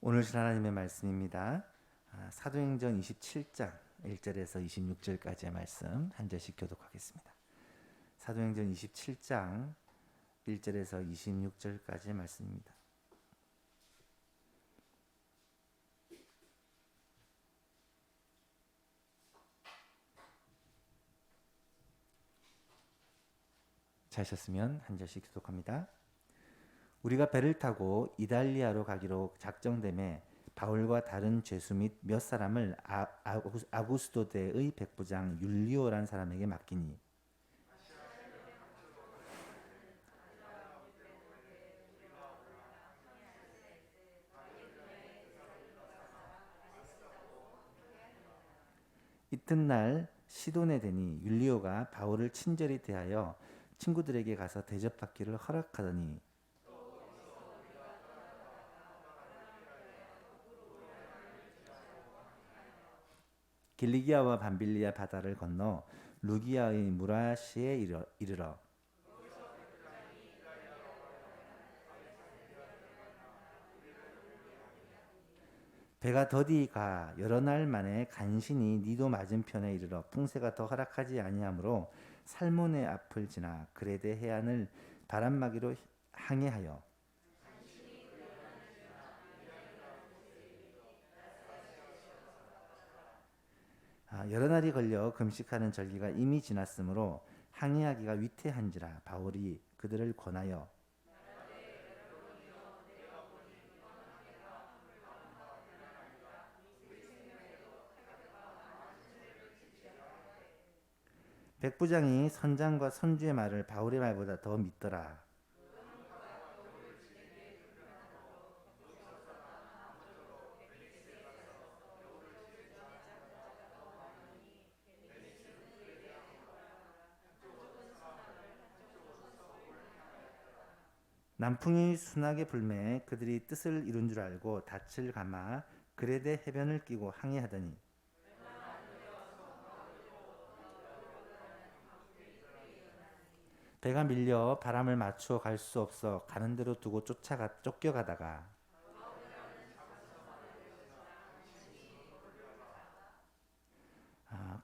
오늘 주 하나님의 말씀입니다. 사도행전 27장 1절에서 26절까지의 말씀 한 절씩 교독하겠습니다. 사도행전 27장 1절에서 26절까지의 말씀입니다. 찾으셨으면 한 절씩 교독합니다. 우리가 배를 타고 이달리아로 가기로 작정됨에 바울과 다른 죄수 및 몇 사람을 아구스도대의 백부장 율리오란 사람에게 맡기니 이튿날 시돈에 되니 율리오가 바울을 친절히 대하여 친구들에게 가서 대접받기를 허락하더니 길리기아와 밤빌리아 바다를 건너 루기아의 무라시에 이르러 배가 더디 가 여러 날 만에 간신히 니도 맞은편에 이르러 풍세가 더 허락하지 아니하므로 살몬의 앞을 지나 그레데 해안을 바람막이로 항해하여 여러 날이 걸려 금식하는 절기가 이미 지났으므로 항해하기가 위태한지라 바울이 그들을 권하여 백부장이 선장과 선주의 말을 바울의 말보다 더 믿더라. 남풍이 순하게 불매 그들이 뜻을 이룬 줄 알고 닻을 감아 그레데 해변을 끼고 항해하더니 배가 밀려 바람을 맞추어 갈 수 없어 가는 대로 두고 쫓겨가다가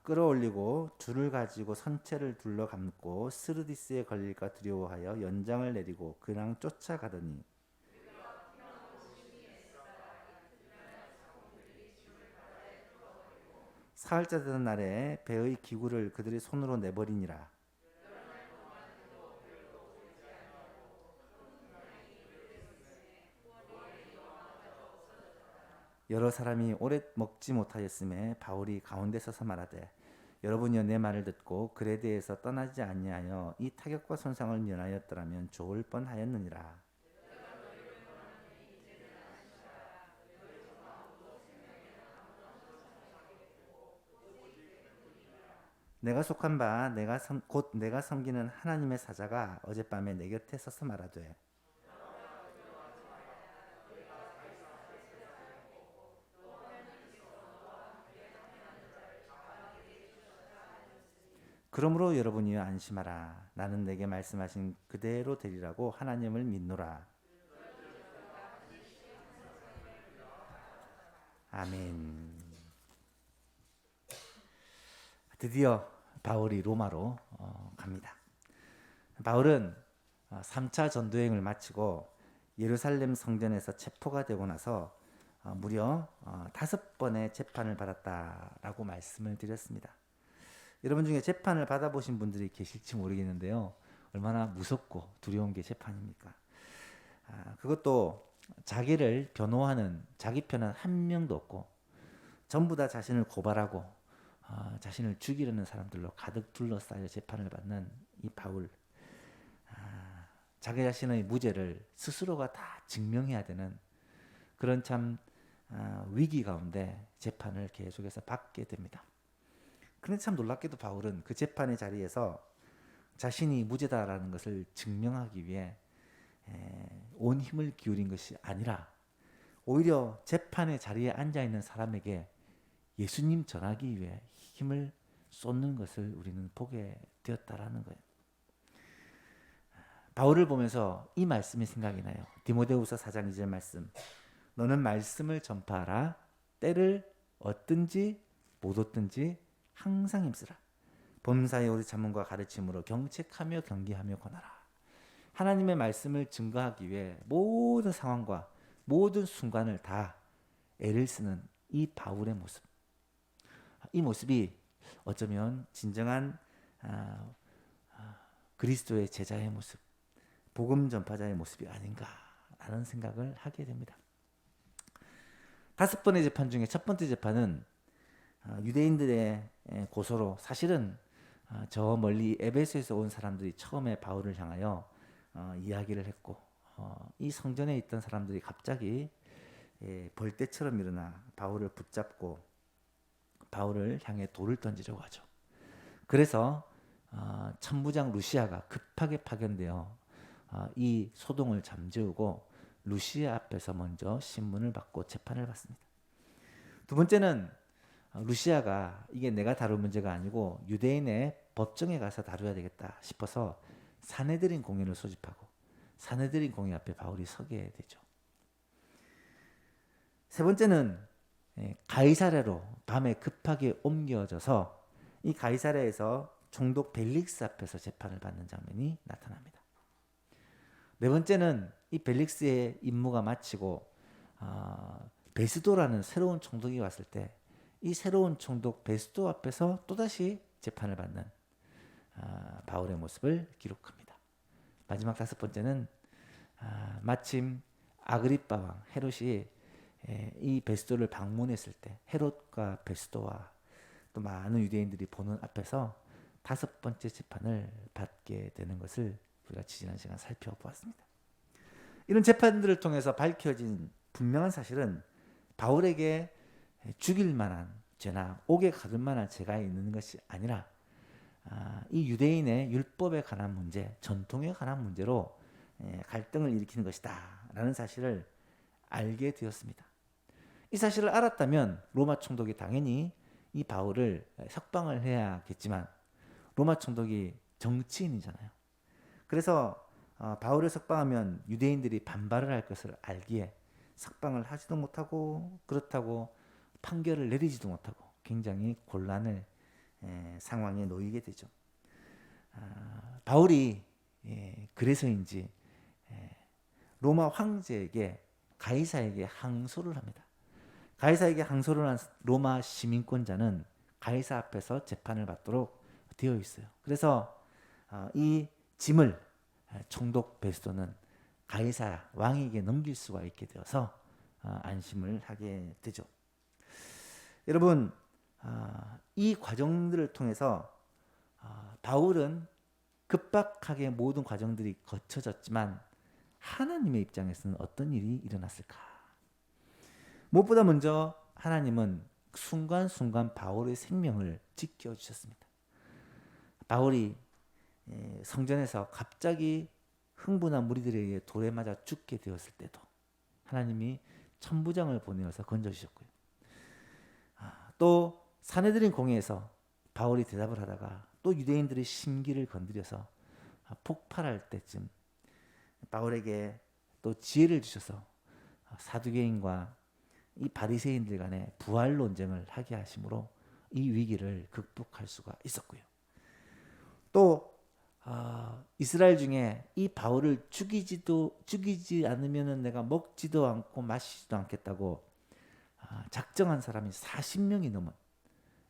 끌어올리고 줄을 가지고 선체를 둘러 감고 스르디스에 걸릴까 두려워하여 연장을 내리고 그냥 쫓아가더니 사흘째 되는 날에 배의 기구를 그들이 손으로 내버리니라. 여러 사람이 오래 먹지 못하였음에 바울이 가운데 서서 말하되 여러분이여 내 말을 듣고 그레데에서 떠나지 아니하여 이 타격과 손상을 면하였더라면 좋을 뻔하였느니라. 내가 속한 바 곧 내가 섬기는 하나님의 사자가 어젯밤에 내 곁에 서서 말하되 그러므로 여러분이여 안심하라. 나는 내게 말씀하신 그대로 되리라고 하나님을 믿노라. 아멘. 드디어 바울이 로마로 갑니다. 바울은 3차 전도행을 마치고 예루살렘 성전에서 체포가 되고 나서 무려 5번의 재판을 받았다라고 말씀을 드렸습니다. 여러분 중에 재판을 받아보신 분들이 계실지 모르겠는데요. 얼마나 무섭고 두려운 게 재판입니까? 그것도 자기를 변호하는 자기 편은 한 명도 없고 전부 다 자신을 고발하고 자신을 죽이려는 사람들로 가득 둘러싸여 재판을 받는 이 바울. 자기 자신의 무죄를 스스로가 다 증명해야 되는 그런 참 위기 가운데 재판을 계속해서 받게 됩니다. 그런데 참 놀랍게도 바울은 그 재판의 자리에서 자신이 무죄다라는 것을 증명하기 위해 온 힘을 기울인 것이 아니라 오히려 재판의 자리에 앉아있는 사람에게 예수님 전하기 위해 힘을 쏟는 것을 우리는 보게 되었다라는 거예요. 바울을 보면서 이 말씀이 생각이 나요. 디모데후서 4장 2절 말씀. 너는 말씀을 전파하라. 때를 얻든지 못 얻든지 항상 힘쓰라. 범사에 우리 자문과 가르침으로 경책하며 경계하며 권하라. 하나님의 말씀을 증거하기 위해 모든 상황과 모든 순간을 다 애를 쓰는 이 바울의 모습. 이 모습이 어쩌면 진정한 그리스도의 제자의 모습, 복음 전파자의 모습이 아닌가라는 생각을 하게 됩니다. 5번의 재판 중에 첫 번째 재판은 유대인들의 고소로 사실은 저 멀리 에베소에서 온 사람들이 처음에 바울을 향하여 이야기를 했고 이 성전에 있던 사람들이 갑자기 벌떼처럼 일어나 바울을 붙잡고 바울을 향해 돌을 던지려고 하죠. 그래서 천부장 루시아가 급하게 파견되어 이 소동을 잠재우고 루시아 앞에서 먼저 신문을 받고 재판을 받습니다. 두 번째는 루시아가 이게 내가 다룰 문제가 아니고 유대인의 법정에 가서 다뤄야 되겠다 싶어서 사내들인 공회를 소집하고 사내들인 공회 앞에 바울이 서게 되죠. 세 번째는 가이사랴로 밤에 급하게 옮겨져서 이 가이사랴에서 총독 벨릭스 앞에서 재판을 받는 장면이 나타납니다. 네 번째는 이 벨릭스의 임무가 마치고 베스도라는 새로운 총독이 왔을 때 이 새로운 총독 베스도 앞에서 또다시 재판을 받는 바울의 모습을 기록합니다. 마지막 5번째는 마침 아그리빠 왕 헤롯이 이 베스도를 방문했을 때 헤롯과 베스도와 또 많은 유대인들이 보는 앞에서 5번째 재판을 받게 되는 것을 우리가 지난 시간 살펴보았습니다. 이런 재판들을 통해서 밝혀진 분명한 사실은 바울에게 죽일 만한 죄나 옥에 가둘 만한 죄가 있는 것이 아니라 이 유대인의 율법에 관한 문제, 전통에 관한 문제로 갈등을 일으키는 것이다 라는 사실을 알게 되었습니다. 이 사실을 알았다면 로마 총독이 당연히 이 바울을 석방을 해야겠지만 로마 총독이 정치인이잖아요. 그래서 바울을 석방하면 유대인들이 반발을 할 것을 알기에 석방을 하지도 못하고 그렇다고 판결을 내리지도 못하고 굉장히 곤란한 상황에 놓이게 되죠. 바울이 그래서인지 로마 황제에게 가이사에게 항소를 합니다. 가이사에게 항소를 한 로마 시민권자는 가이사 앞에서 재판을 받도록 되어 있어요. 그래서 이 짐을 총독 베스도는 가이사 왕에게 넘길 수가 있게 되어서 안심을 하게 되죠. 여러분, 이 과정들을 통해서 바울은 급박하게 모든 과정들이 거쳐졌지만 하나님의 입장에서는 어떤 일이 일어났을까? 무엇보다 먼저 하나님은 순간순간 바울의 생명을 지켜주셨습니다. 바울이 성전에서 갑자기 흥분한 무리들에게 돌에 맞아 죽게 되었을 때도 하나님이 천부장을 보내어서 건져주셨고요. 또 사내들인 공회에서 바울이 대답을 하다가 또 유대인들의 심기를 건드려서 폭발할 때쯤 바울에게 또 지혜를 주셔서 사두개인과 이 바리새인들 간의 부활 논쟁을 하게 하심으로 이 위기를 극복할 수가 있었고요. 또 이스라엘 중에 이 바울을 죽이지 않으면 내가 먹지도 않고 마시지도 않겠다고 작정한 사람이 40명이 넘은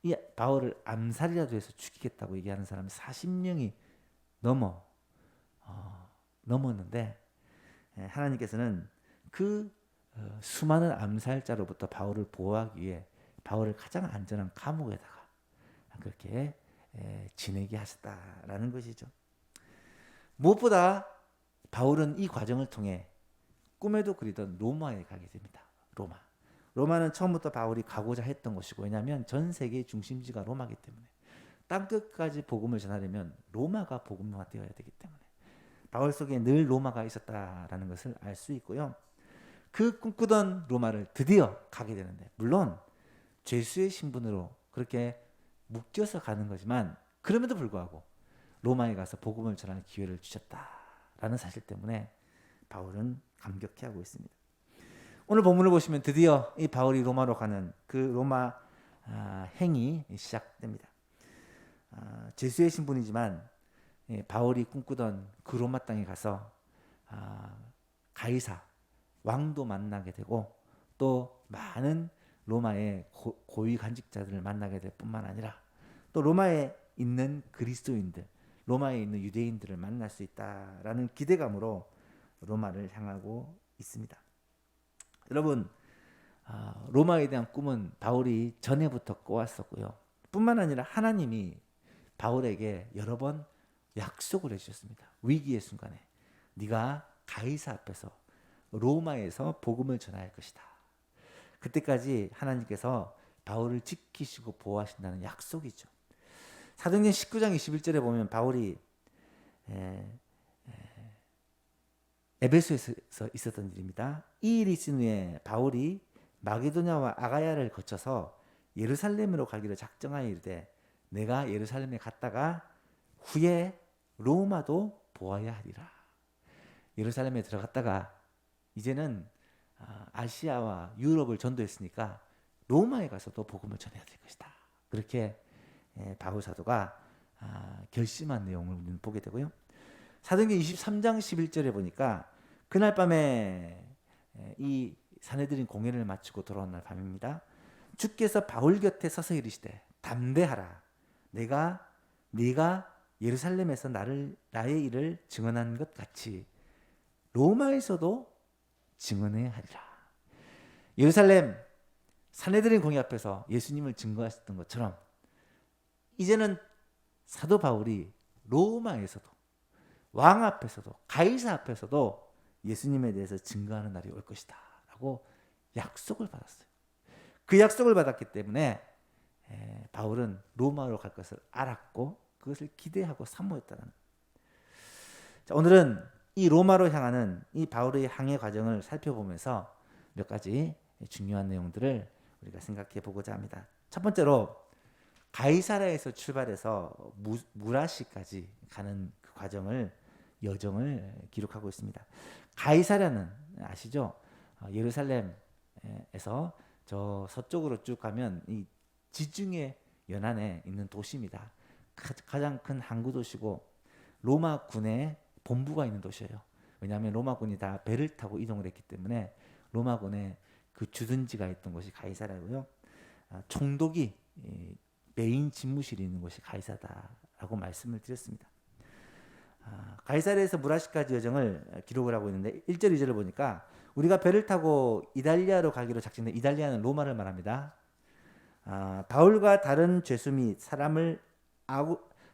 이 바울을 암살이라도 해서 죽이겠다고 얘기하는 사람이 40명이 넘었는데 하나님께서는 그 수많은 암살자로부터 바울을 보호하기 위해 바울을 가장 안전한 감옥에다가 그렇게 지내게 하셨다라는 것이죠. 무엇보다 바울은 이 과정을 통해 꿈에도 그리던 로마에 가게 됩니다. 로마는 처음부터 바울이 가고자 했던 곳이고, 왜냐하면 전 세계의 중심지가 로마이기 때문에 땅끝까지 복음을 전하려면 로마가 복음화되어야 되기 때문에 바울 속에 늘 로마가 있었다라는 것을 알 수 있고요. 그 꿈꾸던 로마를 드디어 가게 되는데, 물론 죄수의 신분으로 그렇게 묶여서 가는 거지만 그럼에도 불구하고 로마에 가서 복음을 전하는 기회를 주셨다라는 사실 때문에 바울은 감격해하고 있습니다. 오늘 본문을 보시면 드디어 이 바울이 로마로 가는 그 로마 행이 시작됩니다. 제수의 신분이지만 바울이 꿈꾸던 그 로마 땅에 가서 가이사 왕도 만나게 되고 또 많은 로마의 고위 간직자들을 만나게 될 뿐만 아니라 또 로마에 있는 그리스도인들, 로마에 있는 유대인들을 만날 수 있다라는 기대감으로 로마를 향하고 있습니다. 여러분, 로마에 대한 꿈은 바울이 전에부터 꿔왔었고요. 뿐만 아니라 하나님이 바울에게 여러 번 약속을 해주셨습니다. 위기의 순간에 네가 가이사 앞에서 로마에서 복음을 전할 것이다. 그때까지 하나님께서 바울을 지키시고 보호하신다는 약속이죠. 사도행전 19장 21절에 보면 바울이 에베소에서 있었던 일입니다. 이 일이 있은 후에 바울이 마게도냐와 아가야를 거쳐서 예루살렘으로 가기를 작정하여 이르되 내가 예루살렘에 갔다가 후에 로마도 보아야 하리라. 예루살렘에 들어갔다가 이제는 아시아와 유럽을 전도했으니까 로마에 가서도 복음을 전해야 될 것이다. 그렇게 바울 사도가 결심한 내용을 우리는 보게 되고요. 사도행전 23장 11절에 보니까 그날 밤에 이 산헤드린 공회를 마치고 돌아온 날 밤입니다. 주께서 바울 곁에 서서 이르시되 담대하라. 네가 예루살렘에서 나의 일을 증언한 것 같이 로마에서도 증언해야 하리라. 예루살렘 산헤드린 공회 앞에서 예수님을 증거하셨던 것처럼 이제는 사도 바울이 로마에서도 왕 앞에서도 가이사 앞에서도 예수님에 대해서 증거하는 날이 올 것이다 라고 약속을 받았어요. 그 약속을 받았기 때문에 바울은 로마로 갈 것을 알았고 그것을 기대하고 사모했다는. 자, 오늘은 이 로마로 향하는 이 바울의 항해 과정을 살펴보면서 몇 가지 중요한 내용들을 우리가 생각해 보고자 합니다. 첫 번째로 가이사라에서 출발해서 무라시까지 가는 그 여정을 기록하고 있습니다. 가이사라는 아시죠? 예루살렘에서 저 서쪽으로 쭉 가면 이 지중해 연안에 있는 도시입니다. 가장 큰 항구 도시고 로마 군의 본부가 있는 도시예요. 왜냐하면 로마군이 다 배를 타고 이동을 했기 때문에 로마군의 그 주둔지가 있던 곳이 가이사라고요. 총독이 메인 집무실이 있는 곳이 가이사다라고 말씀을 드렸습니다. 가이사르에서 무라시까지 여정을 기록을 하고 있는데 1절 2절을 보니까 우리가 배를 타고 이달리아로 가기로 작정된 이달리아는 로마를 말합니다. 바울과 다른 죄수 및 사람을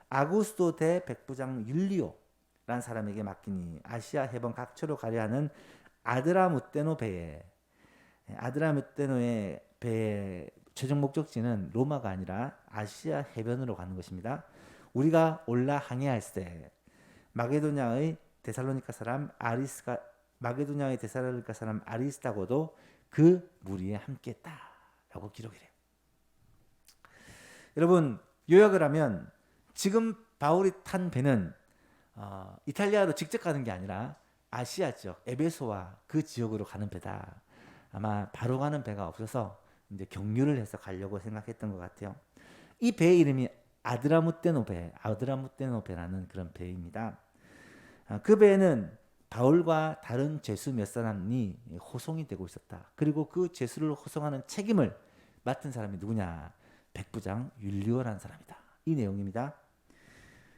아구스도 대 백부장 율리오라는 사람에게 맡기니 아시아 해변 각처로 가려 하는 아드라무테노 배에 아드라무테노의 배의 최종 목적지는 로마가 아니라 아시아 해변으로 가는 것입니다. 우리가 올라 항해할 때 마게도냐의 데살로니가 사람 아리스다고도 그 무리에 함께했다라고 기록을 해요. 여러분, 요약을 하면 지금 바울이 탄 배는 이탈리아로 직접 가는 게 아니라 아시아 지역 에베소와 그 지역으로 가는 배다. 아마 바로 가는 배가 없어서 이제 경유를 해서 가려고 생각했던 것 같아요. 이 배의 이름이 아드라무테노베라는 그런 배입니다. 그 배에는 바울과 다른 죄수 몇 사람이 호송이 되고 있었다. 그리고 그 죄수를 호송하는 책임을 맡은 사람이 누구냐? 백부장 율리오라는 사람이다. 이 내용입니다.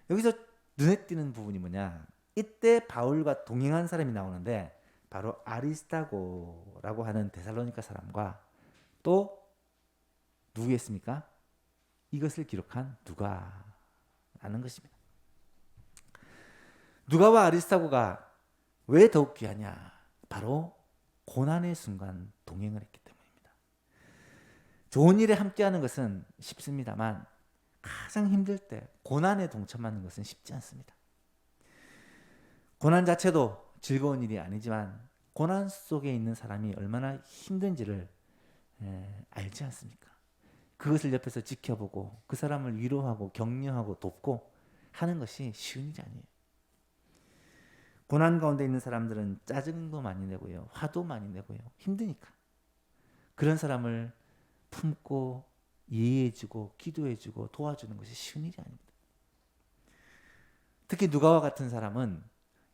여기서 눈에 띄는 부분이 뭐냐? 이때 바울과 동행한 사람이 나오는데 바로 아리스타고라고 하는 데살로니가 사람과 또 누구였습니까? 이것을 기록한 누가라는 것입니다. 누가와 아리스타고가 왜 더욱 귀하냐? 바로 고난의 순간 동행을 했기 때문입니다. 좋은 일에 함께하는 것은 쉽습니다만 가장 힘들 때 고난에 동참하는 것은 쉽지 않습니다. 고난 자체도 즐거운 일이 아니지만 고난 속에 있는 사람이 얼마나 힘든지를 알지 않습니까? 그것을 옆에서 지켜보고 그 사람을 위로하고 격려하고 돕고 하는 것이 쉬운 일이 아니에요. 고난 가운데 있는 사람들은 짜증도 많이 내고요, 화도 많이 내고요, 힘드니까. 그런 사람을 품고 이해해주고 기도해주고 도와주는 것이 쉬운 일이 아닙니다. 특히 누가와 같은 사람은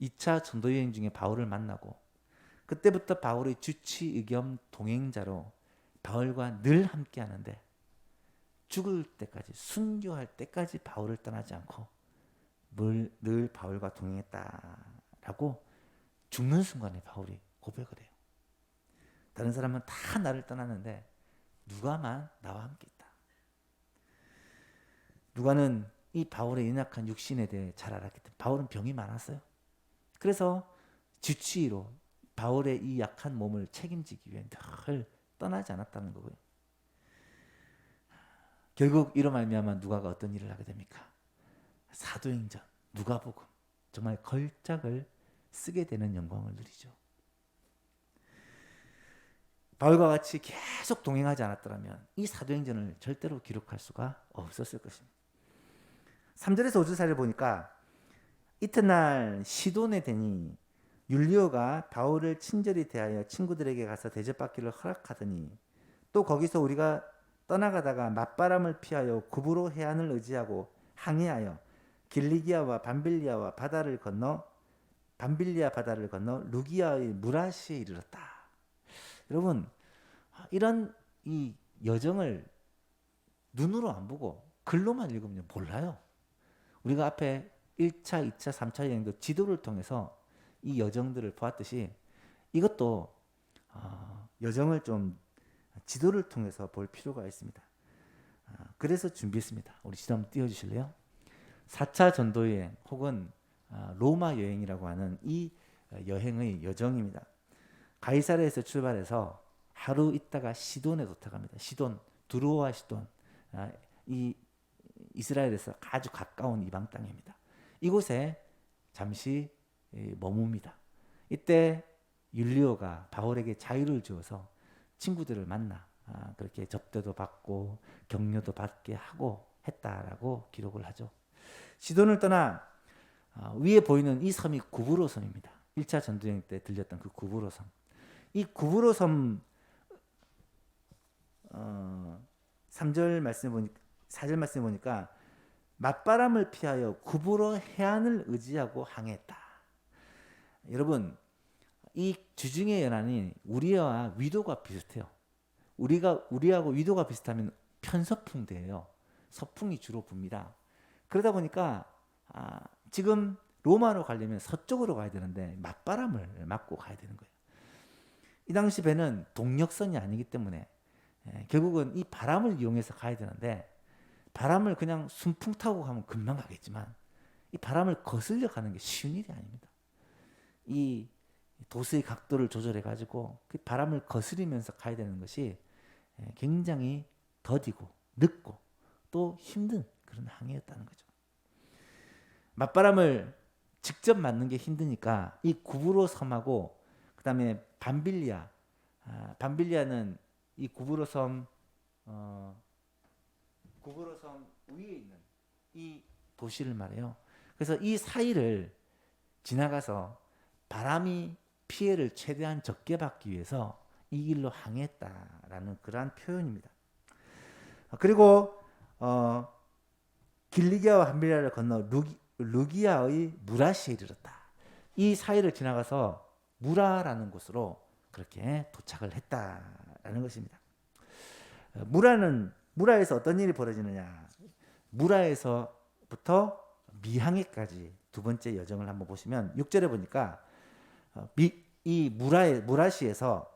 2차 전도 여행 중에 바울을 만나고 그때부터 바울의 주치 겸 동행자로 바울과 늘 함께 하는데 죽을 때까지, 순교할 때까지 바울을 떠나지 않고 늘 바울과 동행했다라고 죽는 순간에 바울이 고백을 해요. 다른 사람은 다 나를 떠났는데 누가만 나와 함께 있다. 누가는 이 바울의 연약한 육신에 대해 잘 알았기 때문에, 바울은 병이 많았어요. 그래서 주치의로 바울의 이 약한 몸을 책임지기 위해 늘 떠나지 않았다는 거고요. 결국 이로 말미암아 누가가 어떤 일을 하게 됩니까? 사도행전, 누가복음, 정말 걸작을 쓰게 되는 영광을 누리죠. 바울과 같이 계속 동행하지 않았더라면 이 사도행전을 절대로 기록할 수가 없었을 것입니다. 3절에서 5절 사이를 보니까 이튿날 시돈에 되니 율리오가 바울을 친절히 대하여 친구들에게 가서 대접받기를 허락하더니 또 거기서 우리가 떠나가다가 맞바람을 피하여 구브로 해안을 의지하고 항해하여 길리기아와 밤빌리아 바다를 건너 루기아의 무라시에 이르렀다. 여러분, 이런 이 여정을 눈으로 안 보고 글로만 읽으면 몰라요. 우리가 앞에 1차, 2차, 3차 여행도 지도를 통해서 이 여정들을 보았듯이 이것도 여정을 좀 지도를 통해서 볼 필요가 있습니다. 그래서 준비했습니다. 우리 지도 한번 띄워주실래요? 4차 전도여행 혹은 로마 여행이라고 하는 이 여행의 여정입니다. 가이사랴에서 출발해서 하루 있다가 시돈에 도착합니다. 시돈, 두로와 시돈, 이 이스라엘에서 아주 가까운 이방 땅입니다. 이곳에 잠시 머뭅니다. 이때 율리오가 바울에게 자유를 주어서 친구들을 만나 그렇게 접대도 받고 격려도 받게 하고 했다라고 기록을 하죠. 시돈을 떠나 위에 보이는 이 섬이 구브로 섬입니다. 1차 전도여행 때 들렸던 그 구브로 섬. 이 구브로 섬 3절 말씀에 보니까 4절 말씀에 보니까 맞바람을 피하여 구브로 해안을 의지하고 항해했다. 여러분, 이 주중의 연안이 우리와 위도가 비슷해요. 우리하고 위도가 비슷하면 편서풍대예요. 서풍이 주로 붑니다. 그러다 보니까 지금 로마로 가려면 서쪽으로 가야 되는데 맞바람을 맞고 가야 되는 거예요. 이 당시 배는 동력선이 아니기 때문에 결국은 이 바람을 이용해서 가야 되는데 바람을 그냥 순풍 타고 가면 금방 가겠지만 이 바람을 거슬려 가는 게 쉬운 일이 아닙니다. 이 도수의 각도를 조절해 가지고 그 바람을 거스리면서 가야 되는 것이 굉장히 더디고 늦고 또 힘든 그런 항해였다는 거죠. 맞바람을 직접 맞는 게 힘드니까 이 구브로 섬하고 그다음에 밤빌리아는 이 구브로 섬 위에 있는 이 도시를 말해요. 그래서 이 사이를 지나가서 바람이 피해를 최대한 적게 받기 위해서 이 길로 항해했다라는 그러한 표현입니다. 그리고 길리기아와 밤빌리아를 건너 루기아의 무라시에 이르렀다. 이 사이를 지나가서 무라라는 곳으로 그렇게 도착을 했다라는 것입니다. 무라에서 어떤 일이 벌어지느냐? 무라에서부터 미항해까지 두 번째 여정을 한번 보시면 6절에 보니까 이 무라시에서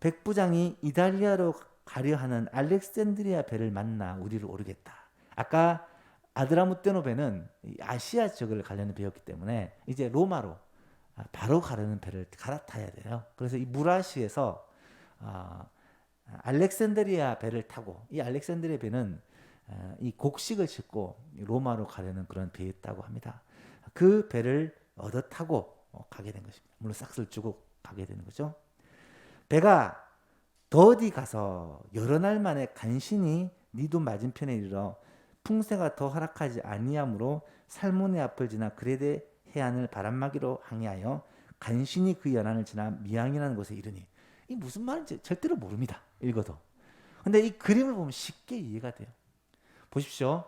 백부장이 이달리아로 가려 하는 알렉산드리아 배를 만나 우리를 오르겠다. 아까 아드라무테노 배는 아시아 지역을 가려는 배였기 때문에 이제 로마로 바로 가려는 배를 갈아타야 돼요. 그래서 이 무라시에서 알렉산드리아 배를 타고, 이 알렉산드리아 배는 이 곡식을 싣고 로마로 가려는 그런 배였다고 합니다. 그 배를 얻어 타고 가게 된 것입니다. 물론 싹스를 주고 가게 되는 거죠. 배가 더디 가서 여러 날 만에 간신히 니도 맞은편에 이르러 풍세가 더 허락하지 아니하므로 살모네 앞을 지나 그레데 해안을 바람막이로 항해하여 간신히 그 연안을 지나 미항이라는 곳에 이르니, 이 무슨 말인지 절대로 모릅니다. 읽어도. 근데 이 그림을 보면 쉽게 이해가 돼요. 보십시오.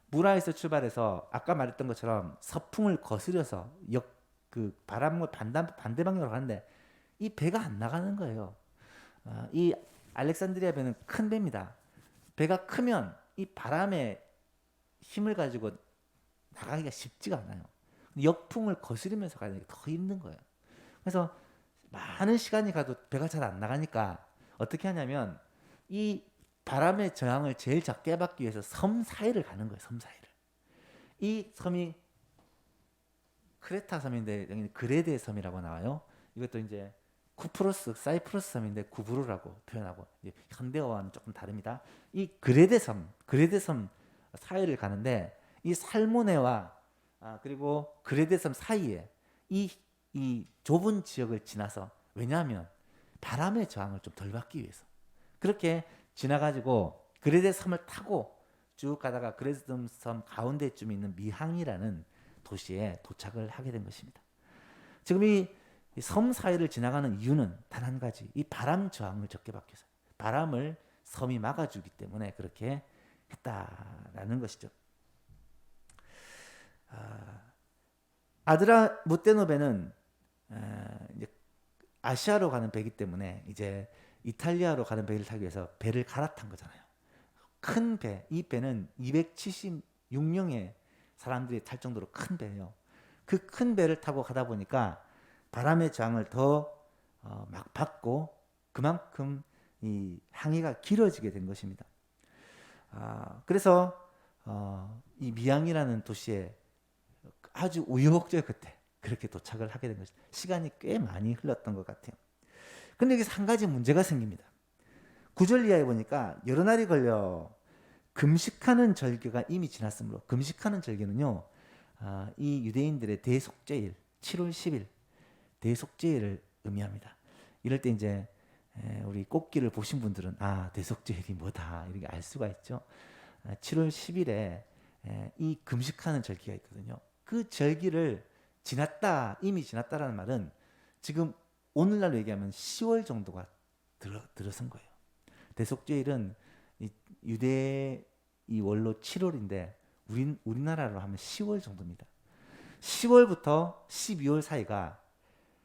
무라에서 출발해서 아까 말했던 것처럼 서풍을 거스려서 그 바람을 반대 방향으로 가는데 이 배가 안 나가는 거예요. 이 알렉산드리아 배는 큰 배입니다. 배가 크면 이 바람의 힘을 가지고 나가기가 쉽지가 않아요. 역풍을 거스르면서 가야 되니까 더 힘든 거예요. 그래서 많은 시간이 가도 배가 잘 안 나가니까 어떻게 하냐면 이 바람의 저항을 제일 작게 받기 위해서 섬 사이를 가는 거예요. 섬 사이를. 이 섬이 크레타 섬인데 여기는 그레데 섬이라고 나와요. 이것도 이제 쿠프로스, 사이프러스 섬인데 구브로라고 표현하고, 현대어와는 조금 다릅니다. 이 그레데 섬 사이를 가는데 이 살모네와 그리고 그레데 섬 사이에 이 좁은 지역을 지나서, 왜냐하면 바람의 저항을 좀 덜 받기 위해서 그렇게 지나가지고 그레데 섬을 타고 쭉 가다가 그레데 섬 가운데쯤에 있는 미항이라는 도시에 도착을 하게 된 것입니다. 지금 이 섬 사이를 지나가는 이유는 단 한 가지, 이 바람 저항을 적게 받기 위해서. 바람을 섬이 막아주기 때문에 그렇게 했다라는 것이죠. 아드라 무테노베는 이제 아시아로 가는 배이기 때문에 이제 이탈리아로 가는 배를 타기 위해서 배를 갈아탄 거잖아요. 큰 배, 이 배는 276명의 사람들이 탈 정도로 큰 배예요. 그 큰 배를 타고 가다 보니까 바람의 저항을 더 막 받고 그만큼 이 항해가 길어지게 된 것입니다. 그래서 이 미항이라는 도시에 아주 우여곡절 끝에 그렇게 도착을 하게 된 것입니다. 시간이 꽤 많이 흘렀던 것 같아요. 그런데 여기서 한 가지 문제가 생깁니다. 9절 이하에 보니까 여러 날이 걸려 금식하는 절기가 이미 지났으므로, 금식하는 절기는요, 이 유대인들의 대속죄일 7월 10일 대속죄일을 의미합니다. 이럴 때 이제 우리 꽃길을 보신 분들은 대속죄일이 뭐다 이렇게 알 수가 있죠. 7월 10일에 이 금식하는 절기가 있거든요. 그 절기를 이미 지났다라는 말은 지금 오늘날로 얘기하면 10월 정도가 들어선 거예요. 대속죄일은 유대 이 원로 7월인데 우리나라로 하면 10월 정도입니다. 10월부터 12월 사이가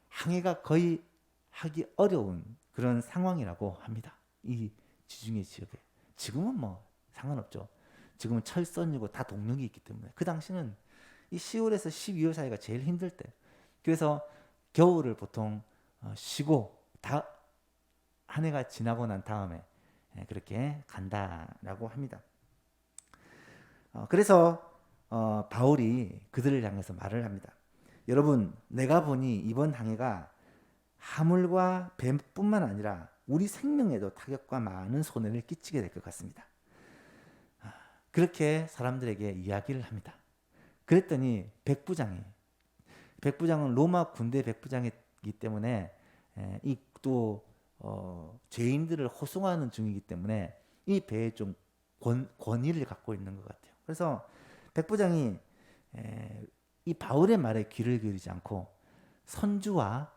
항해가 거의 하기 어려운 그런 상황이라고 합니다. 이 지중해 지역에. 지금은 뭐 상관없죠. 지금은 철선이고 다 동력이 있기 때문에. 그 당시는 이 10월에서 12월 사이가 제일 힘들 때. 그래서 겨울을 보통 쉬고 한 해가 지나고 난 다음에 그렇게 간다라고 합니다. 그래서 바울이 그들을 향해서 말을 합니다. 여러분, 내가 보니 이번 항해가 하물과 뱀뿐만 아니라 우리 생명에도 타격과 많은 손해를 끼치게 될 것 같습니다. 그렇게 사람들에게 이야기를 합니다. 그랬더니 백부장은 로마 군대 백부장이기 때문에 이 또 죄인들을 호송하는 중이기 때문에 이 배에 좀 권위를 갖고 있는 것 같아요. 그래서 백부장이 이 바울의 말에 귀를 기울이지 않고 선주와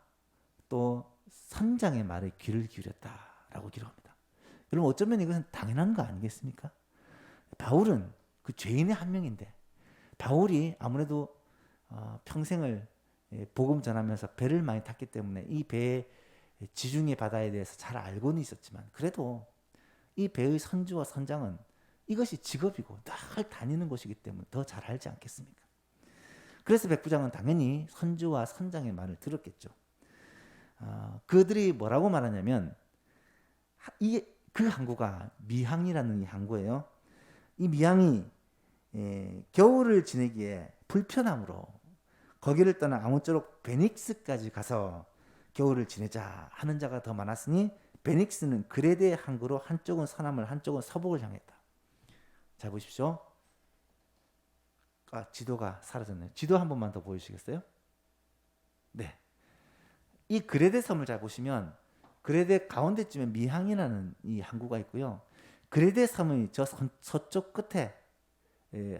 또 선장의 말에 귀를 기울였다라고 기록합니다. 여러분, 어쩌면 이것은 당연한 거 아니겠습니까? 바울은 그 죄인의 한 명인데, 바울이 아무래도 평생을 복음 전하면서 배를 많이 탔기 때문에 이 배의 지중해 바다에 대해서 잘 알고는 있었지만, 그래도 이 배의 선주와 선장은 이것이 직업이고 늘 다니는 곳이기 때문에 더 잘 알지 않겠습니까? 그래서 백부장은 당연히 선주와 선장의 말을 들었겠죠. 그들이 뭐라고 말하냐면, 그 항구가 미항이라는 이 항구예요. 이 미항이 겨울을 지내기에 불편함으로 거기를 떠나 아무쪼록 베닉스까지 가서 겨울을 지내자 하는 자가 더 많았으니 베닉스는 그레데 항구로 한쪽은 서남을 한쪽은 서북을 향했다. 자, 보십시오. 지도가 사라졌네요. 지도 한 번만 더 보여주시겠어요? 네. 이 그레데 섬을 잘 보시면 그레데 가운데쯤에 미항이라는 이 항구가 있고요. 그레데 섬의 저 서쪽 끝에,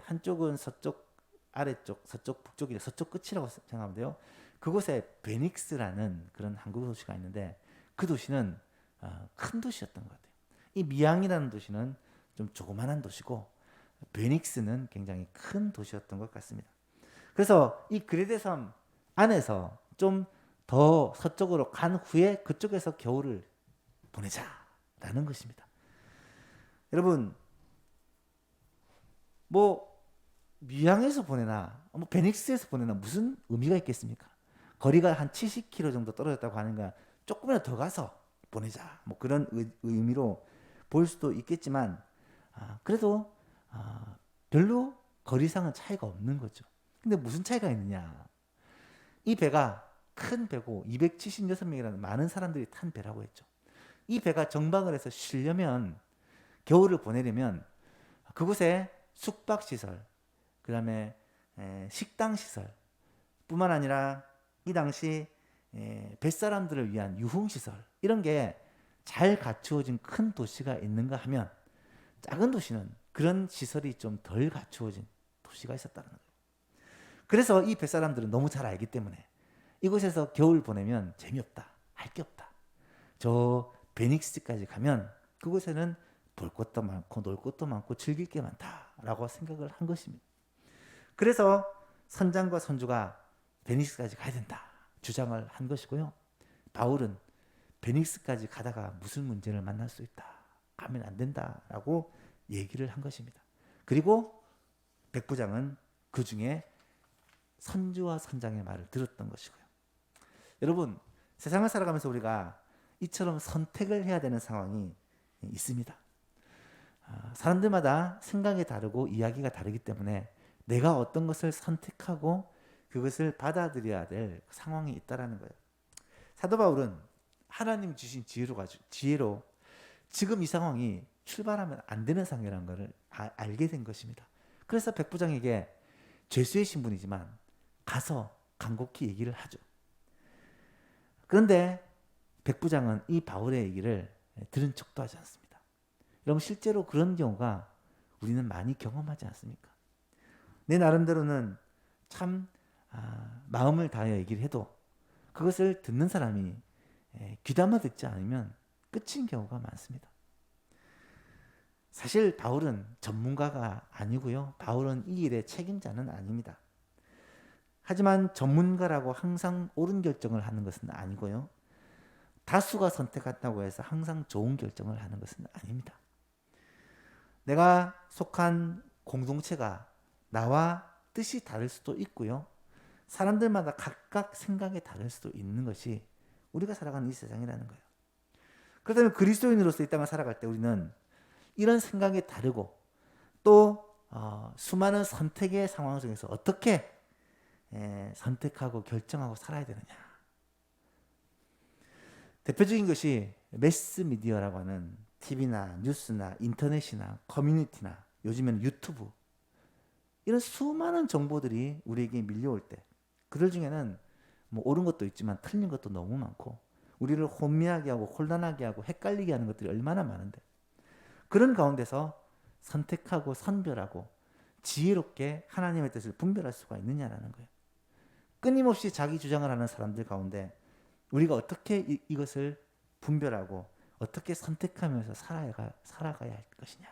한쪽은 서쪽 아래쪽, 서쪽, 북쪽이 서쪽 끝이라고 생각하면 돼요. 그곳에 베닉스라는 그런 한국 도시가 있는데 그 도시는 큰 도시였던 것 같아요. 이 미양이라는 도시는 좀 조그만한 도시고 베닉스는 굉장히 큰 도시였던 것 같습니다. 그래서 이 그레데 섬 안에서 좀 더 서쪽으로 간 후에 그쪽에서 겨울을 보내자라는 것입니다. 여러분, 뭐 미양에서 보내나 뭐 베닉스에서 보내나 무슨 의미가 있겠습니까? 거리가 한 70km 정도 떨어졌다고 하는가 조금이라도 더 가서 보내자 뭐 그런 의미로 볼 수도 있겠지만 그래도 별로 거리상은 차이가 없는 거죠. 근데 무슨 차이가 있느냐? 이 배가 큰 배고 276명이라는 많은 사람들이 탄 배라고 했죠. 이 배가 정박을 해서 쉬려면 겨울을 보내려면 그곳에 숙박시설, 그 다음에 식당시설 뿐만 아니라 이 당시 뱃사람들을 위한 유흥시설 이런 게 잘 갖추어진 큰 도시가 있는가 하면 작은 도시는 그런 시설이 좀 덜 갖추어진 도시가 있었다는 거예요. 그래서 이 뱃사람들은 너무 잘 알기 때문에 이곳에서 겨울 보내면 재미없다, 할 게 없다. 저 베닉스까지 가면 그곳에는 볼 것도 많고 놀 것도 많고 즐길 게 많다라고 생각을 한 것입니다. 그래서 선장과 선주가 베닉스까지 가야 된다 주장을 한 것이고요. 바울은 베닉스까지 가다가 무슨 문제를 만날 수 있다, 가면 안 된다라고 얘기를 한 것입니다. 그리고 백부장은 그 중에 선주와 선장의 말을 들었던 것이고요. 여러분, 세상을 살아가면서 우리가 이처럼 선택을 해야 되는 상황이 있습니다. 사람들마다 생각이 다르고 이야기가 다르기 때문에 내가 어떤 것을 선택하고 그것을 받아들여야 될 상황이 있다라는 거예요. 사도 바울은 하나님 주신 지혜로 지금 이 상황이 출발하면 안 되는 상황이라는 것을 알게 된 것입니다. 그래서 백부장에게 죄수의 신분이지만 가서 간곡히 얘기를 하죠. 그런데 백부장은 이 바울의 얘기를 들은 척도 하지 않습니다. 여러분, 실제로 그런 경우가 우리는 많이 경험하지 않습니까? 내 나름대로는 참 마음을 다하여 얘기를 해도 그것을 듣는 사람이 귀담아 듣지 않으면 끝인 경우가 많습니다. 사실 바울은 전문가가 아니고요. 바울은 이 일의 책임자는 아닙니다. 하지만 전문가라고 항상 옳은 결정을 하는 것은 아니고요. 다수가 선택한다고 해서 항상 좋은 결정을 하는 것은 아닙니다. 내가 속한 공동체가 나와 뜻이 다를 수도 있고요. 사람들마다 각각 생각이 다를 수도 있는 것이 우리가 살아가는 이 세상이라는 거예요. 그렇다면 그리스도인으로서 이 땅을 살아갈 때 우리는 이런 생각이 다르고 또 수많은 선택의 상황 속에서 어떻게 선택하고 결정하고 살아야 되느냐. 대표적인 것이 매스미디어라고 하는 TV나 뉴스나 인터넷이나 커뮤니티나 요즘에는 유튜브 이런 수많은 정보들이 우리에게 밀려올 때 그들 중에는 뭐 옳은 것도 있지만 틀린 것도 너무 많고 우리를 혼미하게 하고 혼란하게 하고 헷갈리게 하는 것들이 얼마나 많은데 그런 가운데서 선택하고 선별하고 지혜롭게 하나님의 뜻을 분별할 수가 있느냐라는 거예요. 끊임없이 자기 주장을 하는 사람들 가운데 우리가 어떻게 이것을 분별하고 어떻게 선택하면서 살아가야 할 것이냐.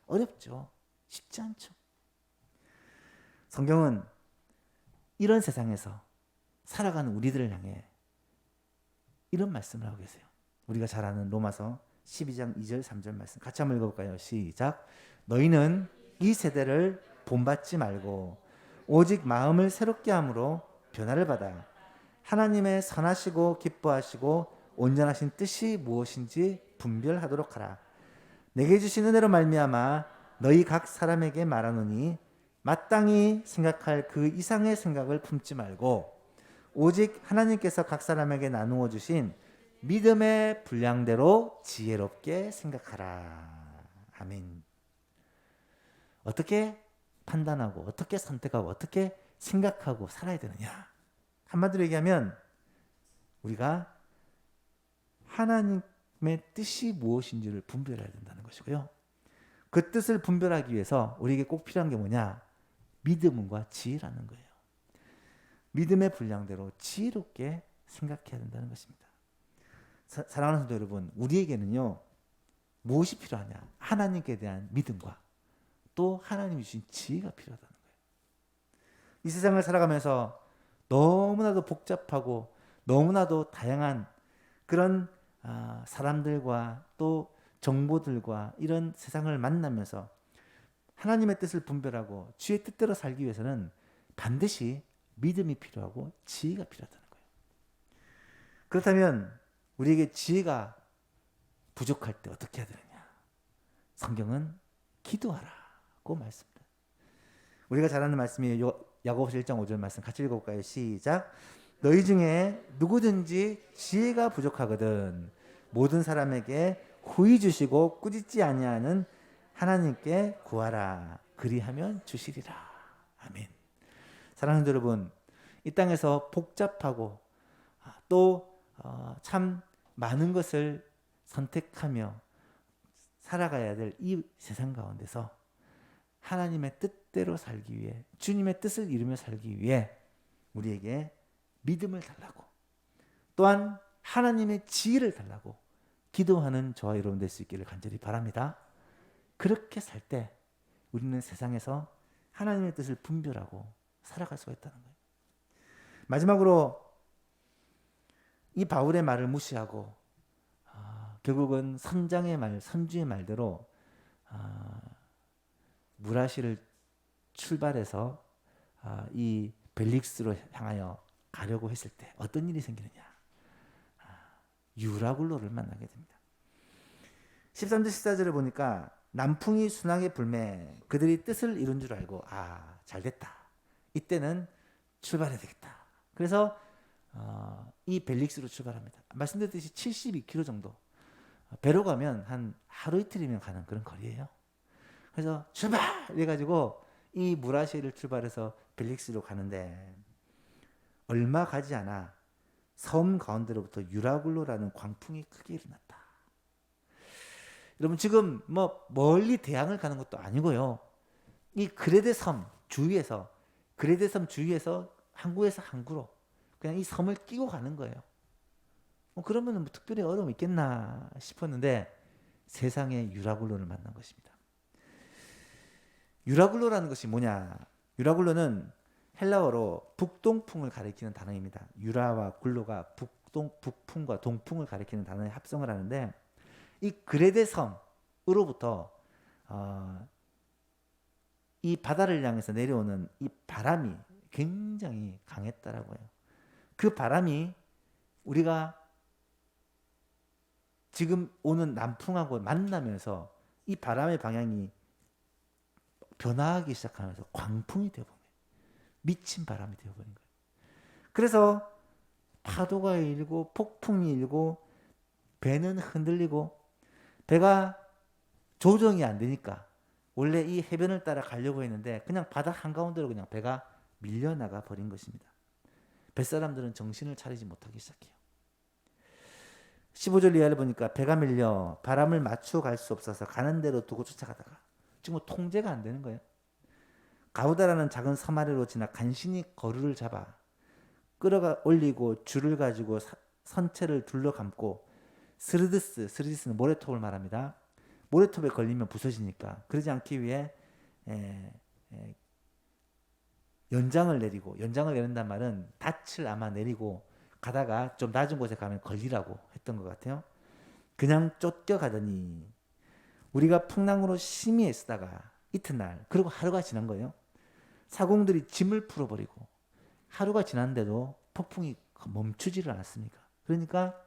어렵죠. 쉽지 않죠. 성경은 이런 세상에서 살아가는 우리들을 향해 이런 말씀을 하고 계세요. 우리가 잘 아는 로마서 12장 2절 3절 말씀 같이 한번 읽어볼까요? 시작. 너희는 이 세대를 본받지 말고 오직 마음을 새롭게 함으로 변화를 받아 하나님의 선하시고 기뻐하시고 온전하신 뜻이 무엇인지 분별하도록 하라. 내게 주신 은혜로 말미암아 너희 각 사람에게 말하노니 마땅히 생각할 그 이상의 생각을 품지 말고 오직 하나님께서 각 사람에게 나누어 주신 믿음의 분량대로 지혜롭게 생각하라. 아멘. 어떻게 판단하고 어떻게 선택하고 어떻게 생각하고 살아야 되느냐. 한마디로 얘기하면 우리가 하나님의 뜻이 무엇인지를 분별해야 된다는 것이고요. 그 뜻을 분별하기 위해서 우리에게 꼭 필요한 게 뭐냐? 믿음과 지혜라는 거예요. 믿음의 분량대로 지혜롭게 생각해야 된다는 것입니다. 사랑하는 성도 여러분, 우리에게는요 무엇이 필요하냐? 하나님께 대한 믿음과 또 하나님이 주신 지혜가 필요하다는 거예요. 이 세상을 살아가면서 너무나도 복잡하고 너무나도 다양한 그런 사람들과 또 정보들과 이런 세상을 만나면서 하나님의 뜻을 분별하고 주의 뜻대로 살기 위해서는 반드시 믿음이 필요하고 지혜가 필요하다는 거예요. 그렇다면 우리에게 지혜가 부족할 때 어떻게 해야 되느냐? 성경은 기도하라고 말씀합니다. 우리가 잘 아는 말씀이에요. 야고보서 1장 5절 말씀 같이 읽어볼까요? 시작. 너희 중에 누구든지 지혜가 부족하거든 모든 사람에게 후히 주시고 꾸짖지 아니하는 하나님께 구하라. 그리하면 주시리라. 아멘. 사랑하는 여러분, 이 땅에서 복잡하고 또 참 많은 것을 선택하며 살아가야 될 이 세상 가운데서 하나님의 뜻대로 살기 위해, 주님의 뜻을 이루며 살기 위해 우리에게 믿음을 달라고, 또한 하나님의 지혜를 달라고 기도하는 저와 여러분 될 수 있기를 간절히 바랍니다. 그렇게 살 때 우리는 세상에서 하나님의 뜻을 분별하고 살아갈 수가 있다는 거예요. 마지막으로 이 바울의 말을 무시하고 결국은 선장의 말, 선주의 말대로 무라시를 출발해서 이 벨릭스로 향하여 가려고 했을 때 어떤 일이 생기느냐? 유라굴로를 만나게 됩니다. 13절 14절을 보니까 남풍이 순하게 불매 그들이 뜻을 이룬 줄 알고 잘됐다. 이때는 출발해야 되겠다. 그래서 이 벨릭스로 출발합니다. 말씀드렸듯이 72km 정도. 배로 가면 한 하루 이틀이면 가는 그런 거리예요. 그래서 출발! 이래가지고 이 무라시를 출발해서 벨릭스로 가는데 얼마 가지 않아 섬 가운데로부터 유라굴로라는 광풍이 크게 일어났다. 여러분 지금 멀리 대항을 가는 것도 아니고요. 이 그레데 섬 주위에서 항구에서 항구로 그냥 이 섬을 끼고 가는 거예요. 그러면 특별히 어려움이 있겠나 싶었는데 세상에 유라굴로를 만난 것입니다. 유라굴로라는 것이 뭐냐? 유라굴로는 헬라어로 북동풍을 가리키는 단어입니다. 유라와 굴로가 북풍과 동풍을 가리키는 단어의 합성을 하는데 이 그레데 섬으로부터 이 바다를 향해서 내려오는 이 바람이 굉장히 강했다라고 해요. 그 바람이 우리가 지금 오는 남풍하고 만나면서 이 바람의 방향이 변화하기 시작하면서 광풍이 되어버린 거예요. 미친 바람이 되어버린 거예요. 그래서 파도가 일고 폭풍이 일고 배는 흔들리고 배가 조정이 안 되니까 원래 이 해변을 따라 가려고 했는데 그냥 바다 한가운데로 그냥 배가 밀려나가 버린 것입니다. 뱃사람들은 정신을 차리지 못하기 시작해요. 15절 이하를 보니까 배가 밀려 바람을 맞추어 갈 수 없어서 가는 대로 두고 쫓아가다가 지금 통제가 안 되는 거예요. 가우다라는 작은 섬 아래로 지나 간신히 거루를 잡아 끌어가 올리고 줄을 가지고 선체를 둘러 감고 스르디스는 모래톱을 말합니다. 모래톱에 걸리면 부서지니까 그러지 않기 위해 연장을 내린단 말은 닻을 아마 내리고 가다가 좀 낮은 곳에 가면 걸리라고 했던 것 같아요. 그냥 쫓겨가더니 우리가 풍랑으로 심히 애쓰다가 이튿날 그리고 하루가 지난 거예요. 사공들이 짐을 풀어버리고 하루가 지났는데도 폭풍이 멈추지를 않았습니까? 그러니까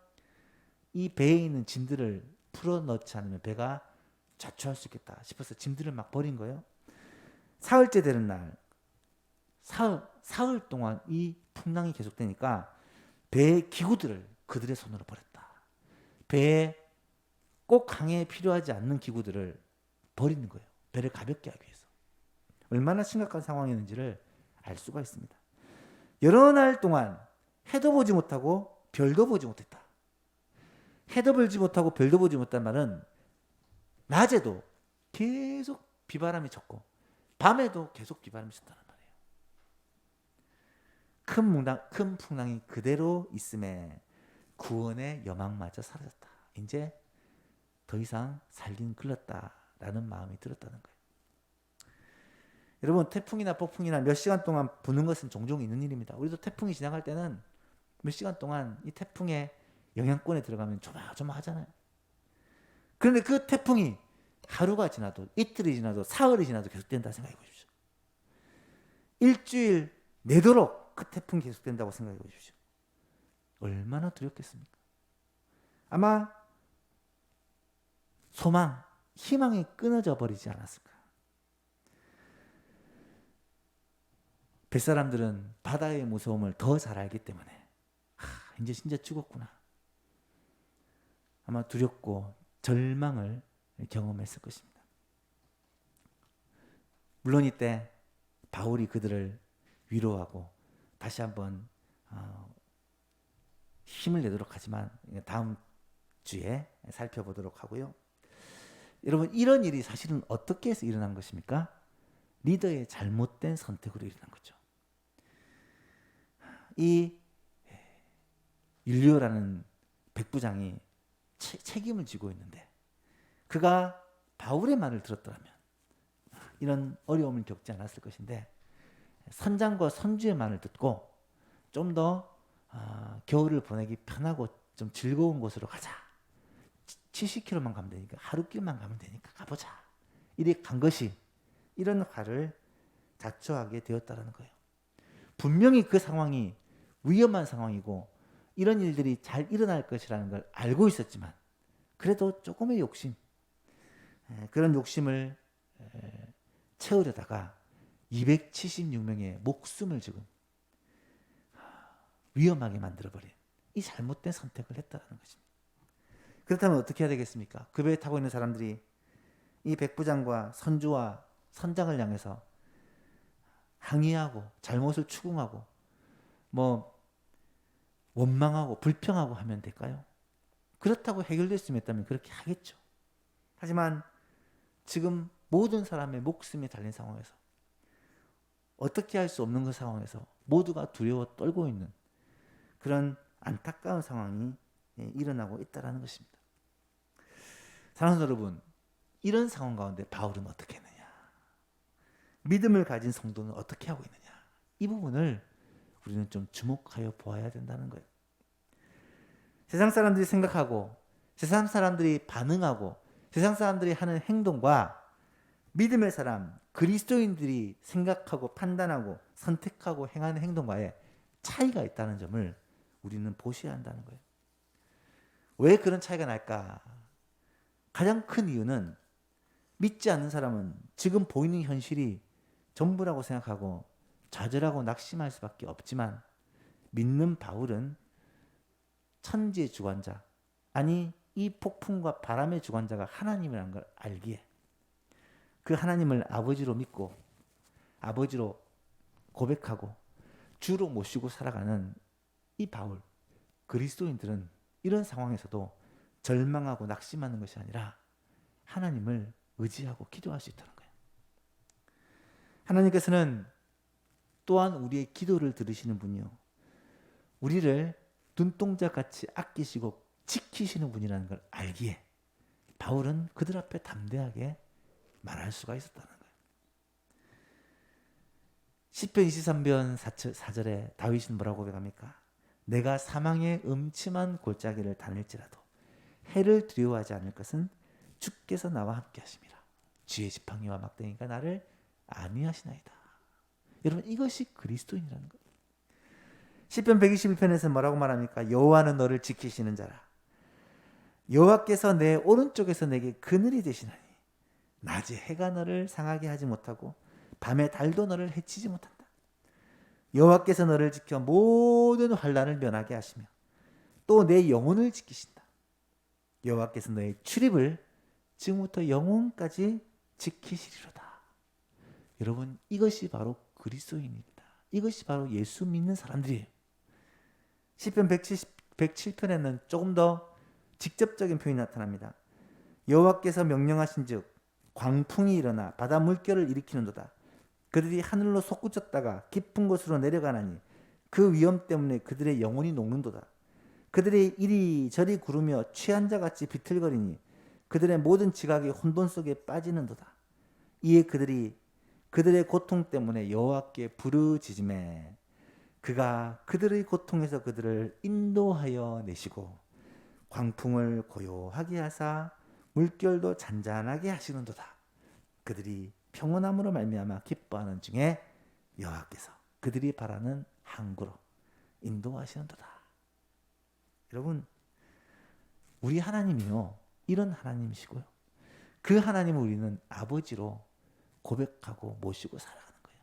이 배에 있는 짐들을 풀어넣지 않으면 배가 자초할 수 있겠다 싶어서 짐들을 막 버린 거예요. 사흘째 되는 날 사흘 동안 이 풍랑이 계속되니까 배의 기구들을 그들의 손으로 버렸다. 배에 꼭 강에 필요하지 않는 기구들을 버리는 거예요. 배를 가볍게 하기 위해서. 얼마나 심각한 상황이었는지를 알 수가 있습니다. 여러 날 동안 해도 보지 못하고 별도 보지 못했다. 해도 보지 못하고 별도 보지 못한 말은 낮에도 계속 비바람이 쳤고 밤에도 계속 비바람이 쳤다는 말이에요. 큰 풍랑이 그대로 있음에 구원의 여망마저 사라졌다. 이제 더 이상 살긴 글렀다라는 마음이 들었다는 거예요. 여러분, 태풍이나 폭풍이나 몇 시간 동안 부는 것은 종종 있는 일입니다. 우리도 태풍이 지나갈 때는 몇 시간 동안 이 태풍의 영향권에 들어가면 조마조마하잖아요. 그런데 그 태풍이 하루가 지나도, 이틀이 지나도, 사흘이 지나도 계속된다 생각해 보십시오. 일주일 내도록 그 태풍이 계속된다고 생각해 보십시오. 얼마나 두렵겠습니까? 아마 소망, 희망이 끊어져 버리지 않았을까. 뱃사람들은 바다의 무서움을 더 잘 알기 때문에 이제 진짜 죽었구나. 아마 두렵고 절망을 경험했을 것입니다. 물론 이때 바울이 그들을 위로하고 다시 한번 힘을 내도록 하지만 다음 주에 살펴보도록 하고요. 여러분, 이런 일이 사실은 어떻게 해서 일어난 것입니까? 리더의 잘못된 선택으로 일어난 거죠. 이 율리오라는 백부장이 책임을 지고 있는데 그가 바울의 말을 들었더라면 이런 어려움을 겪지 않았을 것인데 선장과 선주의 말을 듣고 좀 더 겨울을 보내기 편하고 좀 즐거운 곳으로 가자. 70km만 가면 되니까, 하루길만 가면 되니까 가보자. 이리 간 것이 이런 화를 자초하게 되었다는 거예요. 분명히 그 상황이 위험한 상황이고 이런 일들이 잘 일어날 것이라는 걸 알고 있었지만 그래도 조금의 욕심, 그런 욕심을 채우려다가 276명의 목숨을 지금 위험하게 만들어버린 이 잘못된 선택을 했다는 것입니다. 그렇다면 어떻게 해야 되겠습니까? 그 배에 타고 있는 사람들이 이 백부장과 선주와 선장을 향해서 항의하고 잘못을 추궁하고 원망하고 불평하고 하면 될까요? 그렇다고 해결됐으면 했다면 그렇게 하겠죠. 하지만 지금 모든 사람의 목숨이 달린 상황에서 어떻게 할 수 없는 그 상황에서 모두가 두려워 떨고 있는 그런 안타까운 상황이 일어나고 있다는 것입니다. 사랑하는 여러분, 이런 상황 가운데 바울은 어떻게 했느냐? 믿음을 가진 성도는 어떻게 하고 있느냐? 이 부분을 우리는 좀 주목하여 보아야 된다는 거예요. 세상 사람들이 생각하고 세상 사람들이 반응하고 세상 사람들이 하는 행동과 믿음의 사람, 그리스도인들이 생각하고 판단하고 선택하고 행하는 행동과의 차이가 있다는 점을 우리는 보셔야 한다는 거예요. 왜 그런 차이가 날까? 가장 큰 이유는 믿지 않는 사람은 지금 보이는 현실이 전부라고 생각하고 좌절하고 낙심할 수밖에 없지만 믿는 바울은 천지의 주관자, 아니 이 폭풍과 바람의 주관자가 하나님이라는 걸 알기에 그 하나님을 아버지로 믿고 아버지로 고백하고 주로 모시고 살아가는 이 바울, 그리스도인들은 이런 상황에서도 절망하고 낙심하는 것이 아니라 하나님을 의지하고 기도할 수 있다는 거예요. 하나님께서는 또한 우리의 기도를 들으시는 분이요, 우리를 눈동자같이 아끼시고 지키시는 분이라는 걸 알기에 바울은 그들 앞에 담대하게 말할 수가 있었다는 거예요. 시편 23편 4절에 다윗은 뭐라고 고백합니까? 내가 사망의 음침한 골짜기를 다닐지라도 해를 두려워하지 않을 것은 주께서 나와 함께 하심이라. 주의 지팡이와 막대기가 나를 안위하시나이다. 여러분, 이것이 그리스도인이라는 거예요. 시편 121편에서 뭐라고 말합니까? 여호와는 너를 지키시는 자라. 여호와께서 내 오른쪽에서 내게 그늘이 되시나니 낮에 해가 너를 상하게 하지 못하고 밤에 달도 너를 해치지 못한다. 여호와께서 너를 지켜 모든 환난을 면하게 하시며 또 내 영혼을 지키신다. 여호와께서 너의 출입을 지금부터 영혼까지 지키시리로다. 여러분, 이것이 바로 그리스도인입니다. 이것이 바로 예수 믿는 사람들이에요. 시편 107편에는 조금 더 직접적인 표현이 나타납니다. 여호와께서 명령하신즉 광풍이 일어나 바다 물결을 일으키는도다. 그들이 하늘로 솟구쳤다가 깊은 곳으로 내려가나니 그 위험 때문에 그들의 영혼이 녹는도다. 그들의 이리저리 구르며 취한 자같이 비틀거리니 그들의 모든 지각이 혼돈 속에 빠지는도다. 이에 그들이 그들의 고통 때문에 여호와께 부르짖으매 그가 그들의 고통에서 그들을 인도하여 내시고 광풍을 고요하게 하사 물결도 잔잔하게 하시는도다. 그들이 평온함으로 말미암아 기뻐하는 중에 여호와께서 그들이 바라는 항구로 인도하시는도다. 여러분, 우리 하나님이요, 이런 하나님이시고요, 그 하나님을 우리는 아버지로 고백하고 모시고 살아가는 거예요.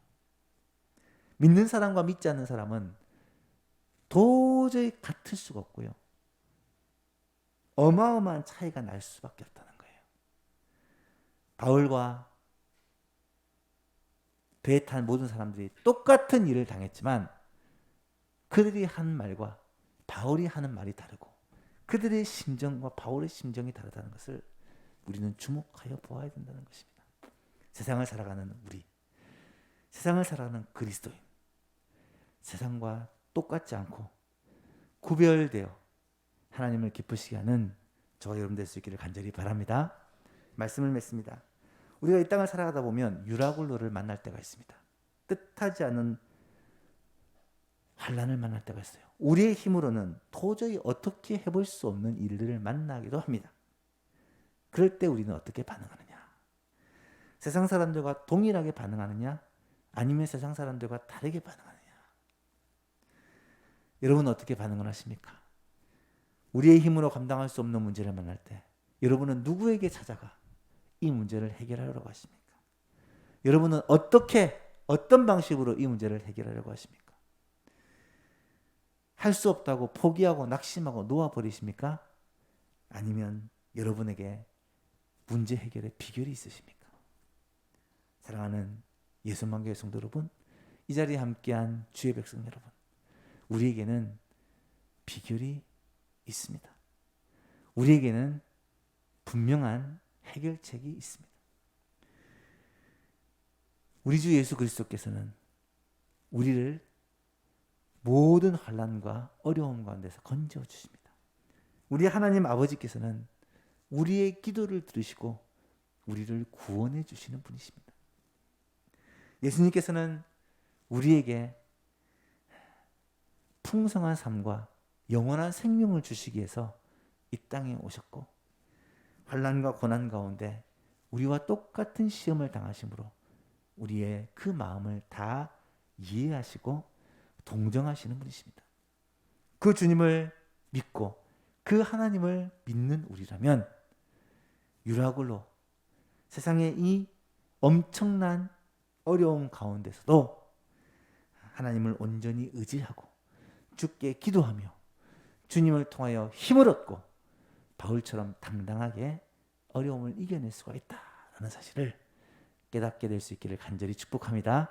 믿는 사람과 믿지 않는 사람은 도저히 같을 수가 없고요, 어마어마한 차이가 날 수밖에 없다는 거예요. 바울과 배에 탄 모든 사람들이 똑같은 일을 당했지만 그들이 한 말과 바울이 하는 말이 다르고 그들의 심정과 바울의 심정이 다르다는 것을 우리는 주목하여 보아야 된다는 것입니다. 세상을 살아가는 우리, 세상을 살아가는 그리스도인, 세상과 똑같지 않고 구별되어 하나님을 기쁘시게 하는 저와 여러분 될 수 있기를 간절히 바랍니다. 말씀을 맺습니다. 우리가 이 땅을 살아가다 보면 유라굴로를 만날 때가 있습니다. 뜻하지 않은 환난을 만날 때가 있어요. 우리의 힘으로는 도저히 어떻게 해볼 수 없는 일들을 만나기도 합니다. 그럴 때 우리는 어떻게 반응하느냐? 세상 사람들과 동일하게 반응하느냐? 아니면 세상 사람들과 다르게 반응하느냐? 여러분은 어떻게 반응을 하십니까? 우리의 힘으로 감당할 수 없는 문제를 만날 때 여러분은 누구에게 찾아가 이 문제를 해결하려고 하십니까? 여러분은 어떤 방식으로 이 문제를 해결하려고 하십니까? 할 수 없다고 포기하고 낙심하고 놓아버리십니까? 아니면 여러분에게 문제 해결의 비결이 있으십니까? 사랑하는 예수만교회 성도 여러분, 이 자리에 함께한 주의 백성 여러분, 우리에게는 비결이 있습니다. 우리에게는 분명한 해결책이 있습니다. 우리 주 예수 그리스도께서는 우리를 모든 환난과 어려움 가운데서 건져 주십니다. 우리 하나님 아버지께서는 우리의 기도를 들으시고 우리를 구원해 주시는 분이십니다. 예수님께서는 우리에게 풍성한 삶과 영원한 생명을 주시기 위해서 이 땅에 오셨고 환난과 고난 가운데 우리와 똑같은 시험을 당하심으로 우리의 그 마음을 다 이해하시고 동정하시는 분이십니다. 그 주님을 믿고 그 하나님을 믿는 우리라면 유라굴로 세상의 이 엄청난 어려움 가운데서도 하나님을 온전히 의지하고 주께 기도하며 주님을 통하여 힘을 얻고 바울처럼 당당하게 어려움을 이겨낼 수가 있다는 사실을 깨닫게 될 수 있기를 간절히 축복합니다.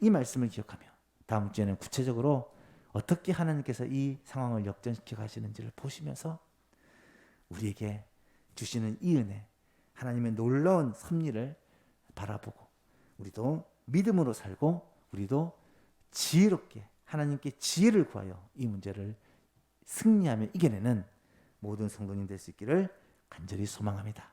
이 말씀을 기억하며 다음 주에는 구체적으로 어떻게 하나님께서 이 상황을 역전시켜 가시는지를 보시면서 우리에게 주시는 이 은혜, 하나님의 놀라운 섭리를 바라보고 우리도 믿음으로 살고 우리도 지혜롭게 하나님께 지혜를 구하여 이 문제를 승리하며 이겨내는 모든 성도님 될 수 있기를 간절히 소망합니다.